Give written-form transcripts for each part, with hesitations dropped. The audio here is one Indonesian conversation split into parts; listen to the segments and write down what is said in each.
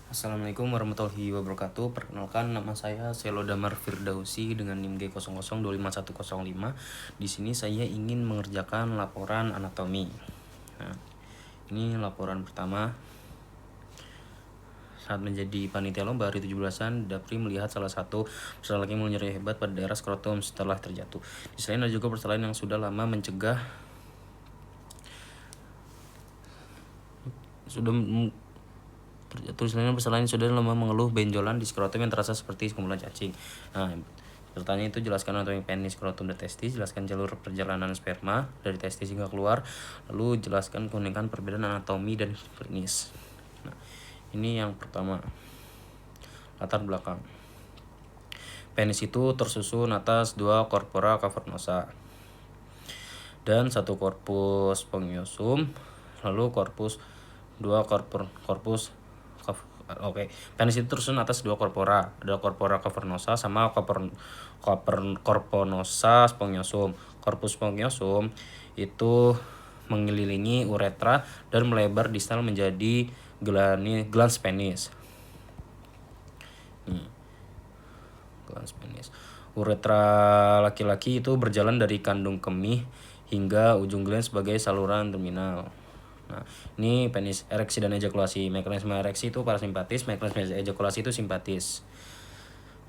Assalamualaikum warahmatullahi wabarakatuh. Perkenalkan, nama saya Selodamar Firdausi dengan NIM G00255105. Di sini saya ingin mengerjakan laporan anatomi. Nah, ini laporan pertama. Saat menjadi panitia lomba hari 17-an, Dapri melihat salah satu peserta laki menyerah hebat pada daerah skrotum setelah terjatuh. Di selain ada juga peserta lain yang sudah lama mencegah terjatuh. Selain peserta lain sudah lama mengeluh benjolan di skrotum yang terasa seperti kumpulan cacing. Nah, pertanyaan itu jelaskan anatomi penis, skrotum, dan testis, jelaskan jalur perjalanan sperma dari testis hingga keluar, lalu jelaskan keunikan perbedaan anatomi dan klinis. Nah, ini yang pertama. Latar belakang. Penis itu tersusun atas dua corpora cavernosa dan satu corpus spongiosum, lalu penis itu tersusun atas dua corpora, ada corpora cavernosa sama corponosa spongiosum. Corpus spongiosum itu mengelilingi uretra dan melebar distal menjadi glans penis. Glans penis. Uretra laki-laki itu berjalan dari kandung kemih hingga ujung glans sebagai saluran terminal. Nah, ini penis, ereksi dan ejakulasi. Mekanisme ereksi itu parasimpatis, mekanisme ejakulasi itu simpatis.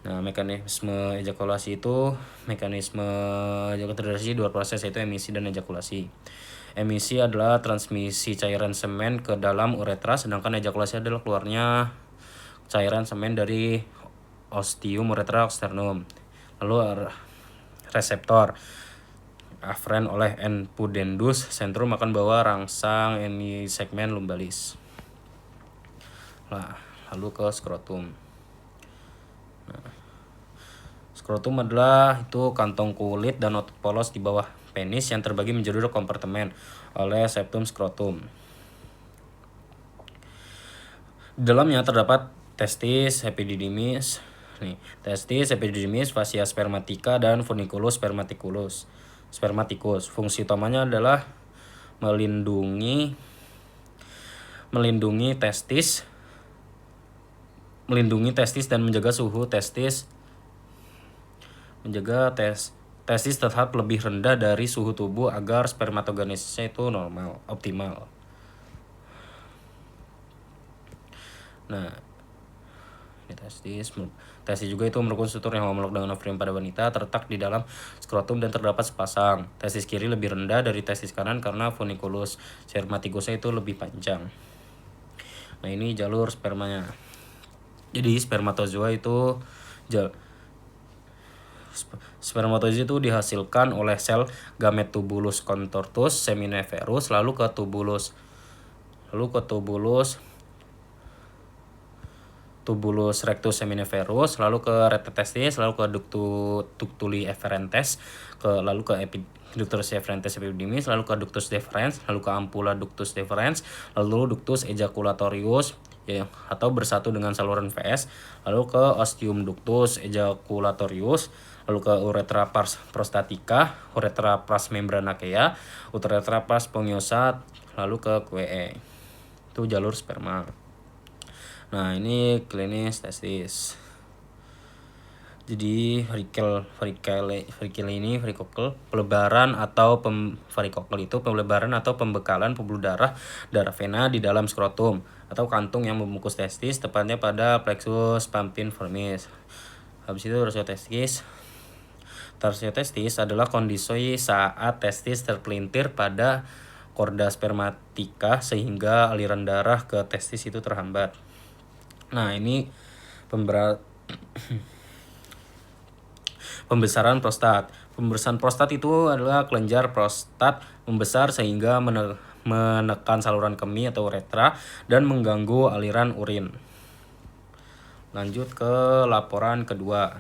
Nah, mekanisme ejakulasi terdiri dua proses, yaitu emisi dan ejakulasi. Emisi adalah transmisi cairan semen ke dalam uretra, sedangkan ejakulasi adalah keluarnya cairan semen dari ostium uretra externum. Lalu reseptor aferen oleh N. pudendus sentrum akan bawa rangsang segmen lumbalis. Lalu ke skrotum. Nah, skrotum adalah itu kantong kulit dan otot polos di bawah penis yang terbagi menjadi dua kompartemen oleh septum skrotum. Di dalamnya terdapat testis, epididymis, fascia spermatica, dan funiculus spermaticus. Fungsi utamanya adalah melindungi testis dan menjaga suhu testis, testis tetap lebih rendah dari suhu tubuh agar spermatogenesisnya itu optimal. Nah, ini testis juga itu merupakan struktur yang homolog dengan ovarium pada wanita, terletak di dalam skrotum dan terdapat sepasang. Testis kiri lebih rendah dari testis kanan karena funiculus spermaticusnya itu lebih panjang. Nah, ini jalur spermanya. Jadi spermatozoa itu dihasilkan oleh sel gametubulus contortus seminiferus, lalu ke tubulus rectus seminiferus, lalu ke retetestis, lalu ke ductuli efferentes, lalu ke ductus efferentes epididymis, lalu ke ductus deferens, lalu ke ampulla ductus deferens, lalu ductus ejaculatorius atau bersatu dengan saluran VS, lalu ke ostium ductus ejaculatorius, lalu ke uretra pars prostatica, uretra pars membranacea, uretra pars spongiosa, lalu ke QE. Itu jalur sperma. Nah, ini klinis testis. Jadi pelebaran atau pembekalan pembuluh darah vena di dalam skrotum atau kantung yang membungkus testis, tepatnya pada plexus pamphimformis. Habis itu rasio testis. Rasio testis adalah kondisi saat testis terpelintir pada korda spermatika sehingga aliran darah ke testis itu terhambat. Nah, ini pembesaran prostat. Pembesaran prostat itu adalah kelenjar prostat membesar sehingga menekan saluran kemih atau uretra dan mengganggu aliran urin. Lanjut ke laporan kedua.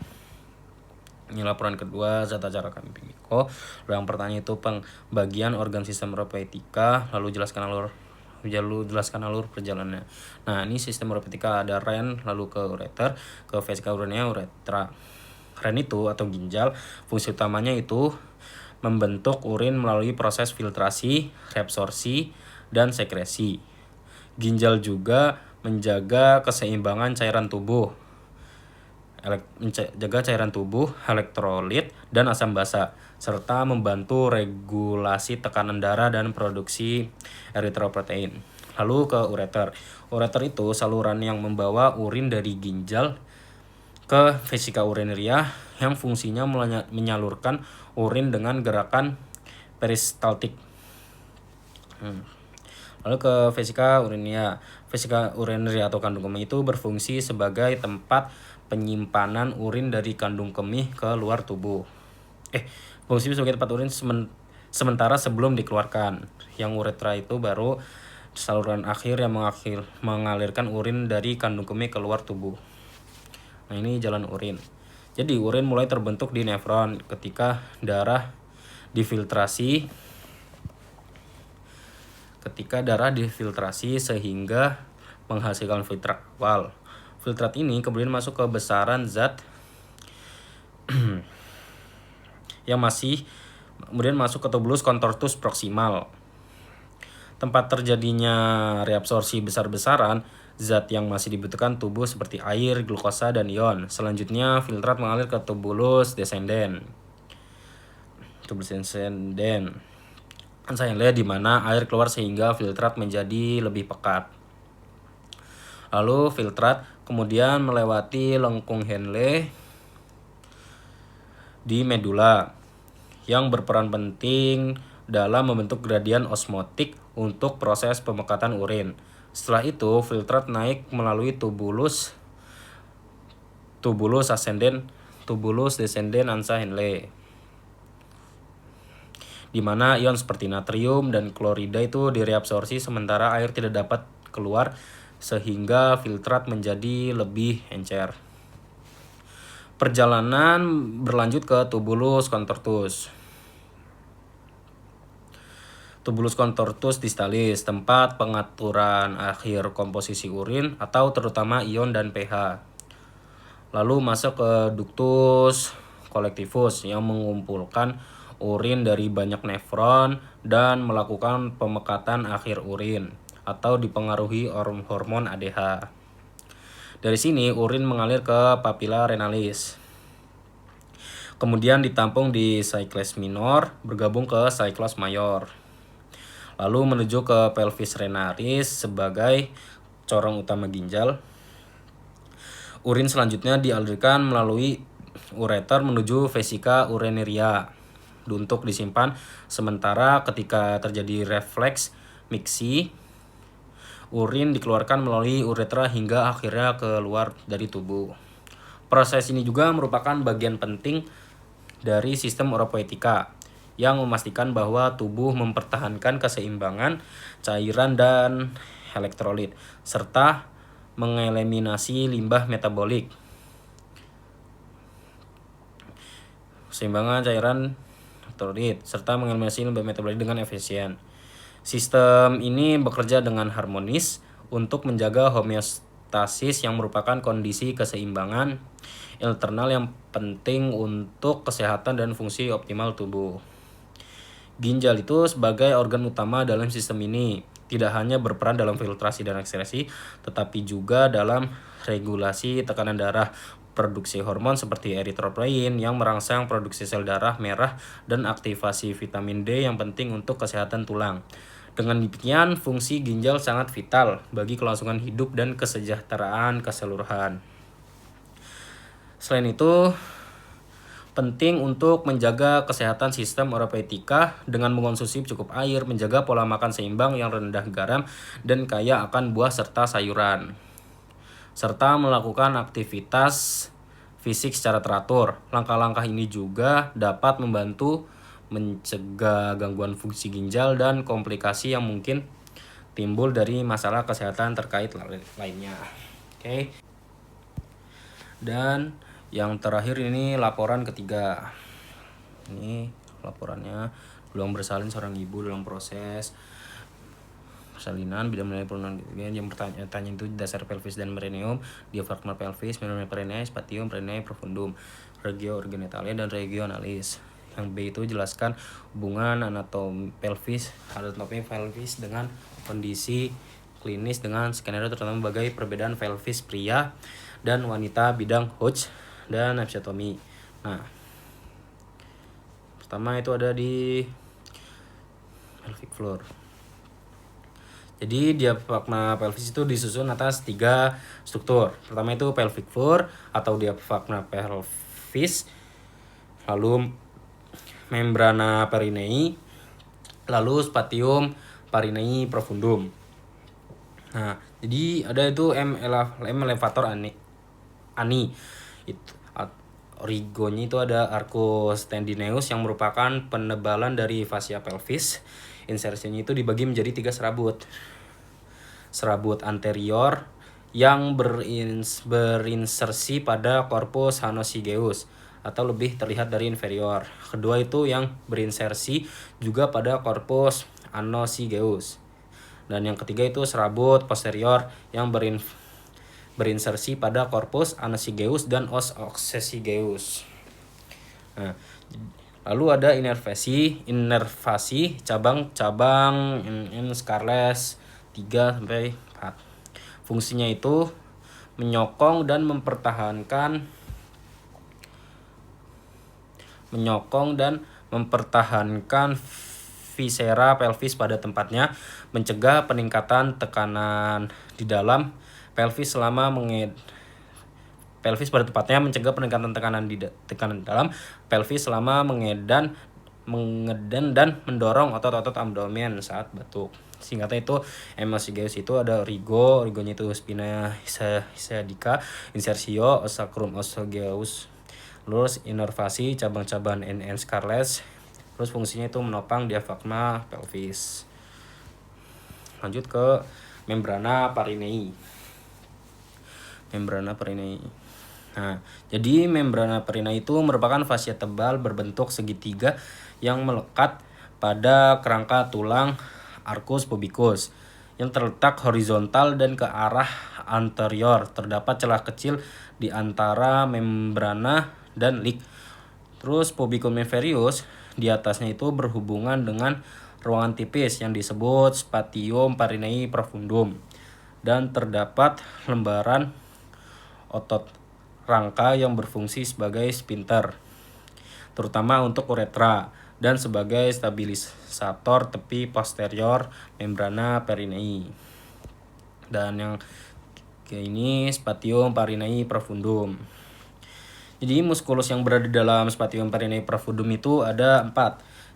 Ini laporan kedua zata cara kami Pimiko. Yang pertanyaan itu pembagian organ sistem uropetika, lalu jelaskan alur perjalanannya. Nah, ini sistem uropetika ada ren, lalu ke ureter, ke vesika urinea, uretra. Ren itu atau ginjal, fungsi utamanya itu membentuk urin melalui proses filtrasi, reabsorpsi, dan sekresi. Ginjal juga menjaga keseimbangan cairan tubuh, menjaga cairan tubuh, elektrolit, dan asam basa, serta membantu regulasi tekanan darah dan produksi eritroprotein. Lalu ke ureter. Ureter itu saluran yang membawa urin dari ginjal ke vesika urinaria yang fungsinya menyalurkan urin dengan gerakan peristaltik. Lalu ke vesika urinaria. Vesika urinaria atau kandung kemih itu berfungsi sebagai tempat penyimpanan urin dari kandung kemih ke luar tubuh. Fungsi sebagai tempat urin sementara sebelum dikeluarkan. Yang uretra itu baru saluran akhir yang mengalirkan urin dari kandung kemih keluar tubuh. Nah, ini jalan urin. Jadi urin mulai terbentuk di nefron ketika darah difiltrasi sehingga menghasilkan filtrat awal. Filtrat ini kemudian masuk ke besaran zat yang kemudian masuk ke tubulus contortus proximal. Tempat terjadinya reabsorpsi besar-besaran zat yang masih dibutuhkan tubuh seperti air, glukosa, dan ion. Selanjutnya filtrat mengalir ke tubulus descendens. Di mana air keluar sehingga filtrat menjadi lebih pekat. Lalu filtrat kemudian melewati lengkung Henle di medula yang berperan penting dalam membentuk gradien osmotik untuk proses pemekatan urin. Setelah itu filtrat naik melalui tubulus descendens ansa Henle, di mana ion seperti natrium dan klorida itu direabsorpsi sementara air tidak dapat keluar sehingga filtrat menjadi lebih encer. Perjalanan berlanjut ke tubulus contortus. Tubulus contortus distalis, tempat pengaturan akhir komposisi urin atau terutama ion dan pH. Lalu masuk ke ductus collectivus yang mengumpulkan urin dari banyak nefron dan melakukan pemekatan akhir urin atau dipengaruhi hormon ADH. Dari sini urin mengalir ke papilla renalis. Kemudian ditampung di cycles minor bergabung ke cycles mayor. Lalu menuju ke pelvis renalis sebagai corong utama ginjal. Urin selanjutnya dialirkan melalui ureter menuju vesika urinaria untuk disimpan sementara ketika terjadi refleks mixi, urin dikeluarkan melalui uretra hingga akhirnya keluar dari tubuh. Proses ini juga merupakan bagian penting dari sistem oropoetika yang memastikan bahwa tubuh mempertahankan keseimbangan cairan dan elektrolit serta mengeliminasi limbah metabolik. Keseimbangan cairan elektrolit serta mengeliminasi limbah metabolik dengan efisien. Sistem ini bekerja dengan harmonis untuk menjaga homeostasis yang merupakan kondisi keseimbangan internal yang penting untuk kesehatan dan fungsi optimal tubuh. Ginjal itu sebagai organ utama dalam sistem ini tidak hanya berperan dalam filtrasi dan ekstresi, tetapi juga dalam regulasi tekanan darah, produksi hormon seperti eritropoietin yang merangsang produksi sel darah merah, dan aktivasi vitamin D yang penting untuk kesehatan tulang. Dengan demikian, fungsi ginjal sangat vital bagi kelangsungan hidup dan kesejahteraan keseluruhan. Selain itu, penting untuk menjaga kesehatan sistem oropoetika dengan mengonsumsi cukup air, menjaga pola makan seimbang yang rendah garam dan kaya akan buah serta sayuran, serta melakukan aktivitas fisik secara teratur. Langkah-langkah ini juga dapat membantu mencegah gangguan fungsi ginjal dan komplikasi yang mungkin timbul dari masalah kesehatan terkait lainnya. Oke. Dan yang terakhir ini laporan ketiga. Ini laporannya, peluang bersalin seorang ibu dalam proses persalinan, bidang menilai peluang yang bertanya itu dasar pelvis dan perineum, diafragma pelvis, perineum perineum, spatium perineum profundum, regio genitalia dan regionalis. Yang B itu jelaskan hubungan anatomi pelvis dengan kondisi klinis dengan skenario terutama sebagai perbedaan pelvis pria dan wanita bidang Hodge dan episiotomi. Nah, pertama itu ada di pelvic floor. Jadi diafragma pelvis itu disusun atas 3 struktur. Pertama itu pelvic floor atau diafragma pelvis, lalu membrana perineum, lalu spatium perineum profundum. Nah, jadi ada itu M elevator ani. Itu origonya itu ada arcus tendineus yang merupakan penebalan dari fascia pelvis. Insersinya itu dibagi menjadi 3 serabut. Serabut anterior yang berinsersi pada corpus hanozygeus atau lebih terlihat dari inferior. Kedua itu yang berinsersi juga pada corpus hanozygeus. Dan yang ketiga itu serabut posterior yang berinsersi pada corpus hanozygeus dan os oxygeus. Nah, lalu ada inervasi cabang-cabang in Scarles 3 sampai 4. Fungsinya itu menyokong dan mempertahankan viscera pelvis pada tempatnya, mencegah peningkatan tekanan di dalam pelvis dalam pelvis selama mengedan dan mendorong otot-otot abdomen saat batuk. Singkatnya itu hemosygeusia itu ada origonya itu spina sciatica, insersio sacrum osseosus, terus inervasi cabang-cabang in Scarles, terus fungsinya itu menopang diafragma pelvis. Lanjut ke membrana perineum. Nah, jadi membrana perineum itu merupakan fascia tebal berbentuk segitiga yang melekat pada kerangka tulang arcus pubicus yang terletak horizontal dan ke arah anterior. Terdapat celah kecil di antara membrana dan ligament. Terus pubicum inferius di atasnya itu berhubungan dengan ruangan tipis yang disebut spatium perineum profundum, dan terdapat lembaran otot rangka yang berfungsi sebagai sphincter, terutama untuk uretra, dan sebagai stabilisator tepi posterior membrana perineum. Dan yang ini spatium perineum profundum. Jadi muskulus yang berada di dalam spatium perineum profundum itu ada 4.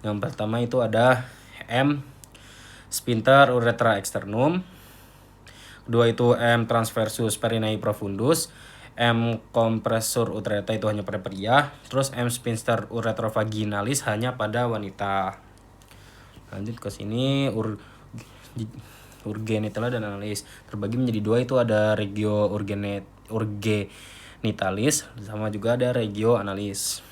Yang pertama itu ada M sphincter urethra externum. Kedua itu M transversus perineum profundus. M compressor uterata itu hanya pada pria. Terus M sphincter uretrovaginalis hanya pada wanita. Lanjut ke sini urgenitalis dan analis terbagi menjadi 2, itu ada regio urgenitalis sama juga ada regio analis.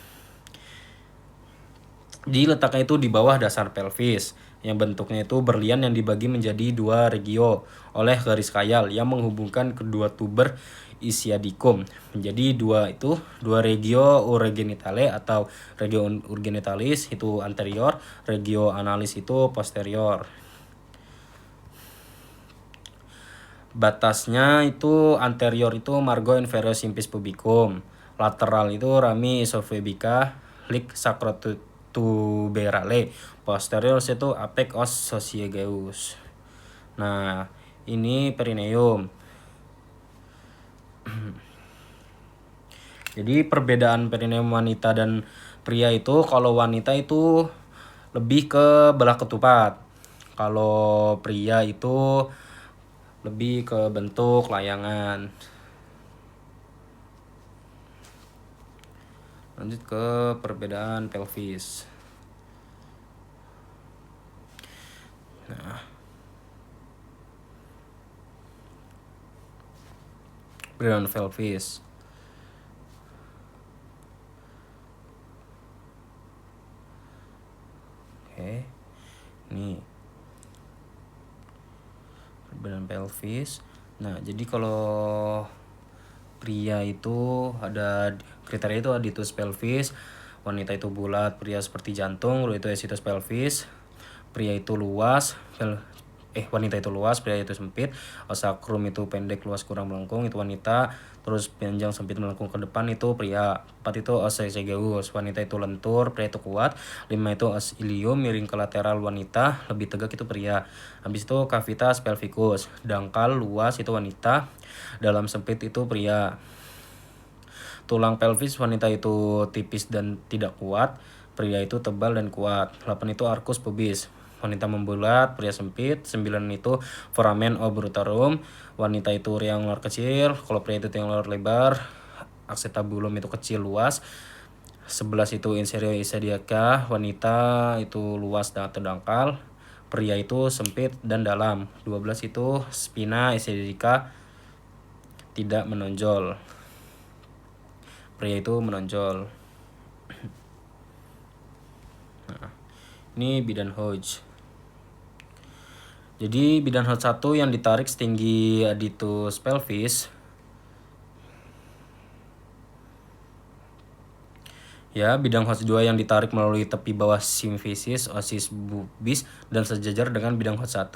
Di letaknya itu di bawah dasar pelvis yang bentuknya itu berlian yang dibagi menjadi 2 regio oleh garis khayal yang menghubungkan kedua tuber ischiadicum menjadi 2 regio urgenitale atau regio urgenitalis itu anterior, regio analis itu posterior. Batasnya itu anterior itu margo inferior simpis pubicum, lateral itu rami esophagica lic sacrotuberale, posterior itu apex os sociegeus. Nah, ini perineum. Jadi perbedaan perineum wanita dan pria itu, kalau wanita itu lebih ke belah ketupat. Kalau pria itu lebih ke bentuk layangan. Lanjut ke perbedaan pelvis. Nah, perbedaan pelvis. Oke. Ini perbedaan pelvis. Nah, jadi kalau pria itu ada kriteria itu aditus pelvis, wanita itu bulat, pria seperti jantung, lalu itu esitus pelvis. Pria itu luas, wanita itu luas, pria itu sempit. Sacrum itu pendek, luas, kurang melengkung, itu wanita. Terus panjang, sempit, melengkung ke depan, itu pria. 4 itu os esophagus, wanita itu lentur, pria itu kuat. 5 itu os ilium, miring ke lateral, wanita, lebih tegak, itu pria. Habis itu cavitas pelvikus, dangkal, luas, itu wanita. Dalam, sempit, itu pria. Tulang pelvis, wanita itu tipis dan tidak kuat, pria itu tebal dan kuat. 8 itu arcus pubis, wanita membulat, pria sempit. 9 itu foramen obrutarum, wanita itu riang ular kecil, kalau pria itu tiang ular lebar. Acetabulum itu kecil, luas. 11 itu inferior ischiadica, wanita itu luas dan dangkal, pria itu sempit dan dalam. 12 itu spina ischiadica, tidak menonjol, pria itu menonjol. Ini bidan Hodge. Jadi bidan Hodge 1 yang ditarik setinggi adductus pelvis. Ya, bidang Hodge 2 yang ditarik melalui tepi bawah simfisis, osis pubis, dan sejajar dengan bidang Hodge 1.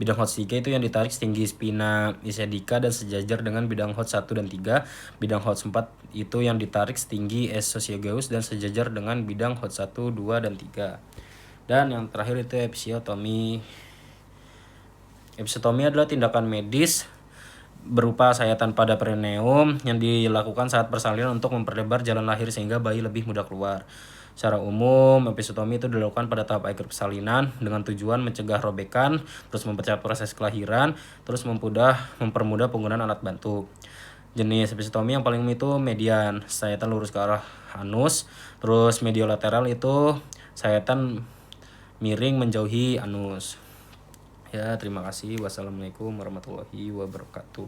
Bidang Hodge 3 itu yang ditarik setinggi spina ischiadica dan sejajar dengan bidang Hodge 1 dan 3. Bidang Hodge 4 itu yang ditarik setinggi esophagus dan sejajar dengan bidang Hodge 1, 2, dan 3. Dan yang terakhir itu episiotomi. Episiotomi adalah tindakan medis berupa sayatan pada perineum yang dilakukan saat persalinan untuk memperlebar jalan lahir sehingga bayi lebih mudah keluar. Secara umum, episiotomi itu dilakukan pada tahap akhir persalinan dengan tujuan mencegah robekan, terus mempercepat proses kelahiran, terus mempermudah penggunaan alat bantu. Jenis episiotomi yang paling umum itu median, sayatan lurus ke arah anus, terus mediolateral itu sayatan miring menjauhi anus. Ya, terima kasih. Wassalamualaikum warahmatullahi wabarakatuh.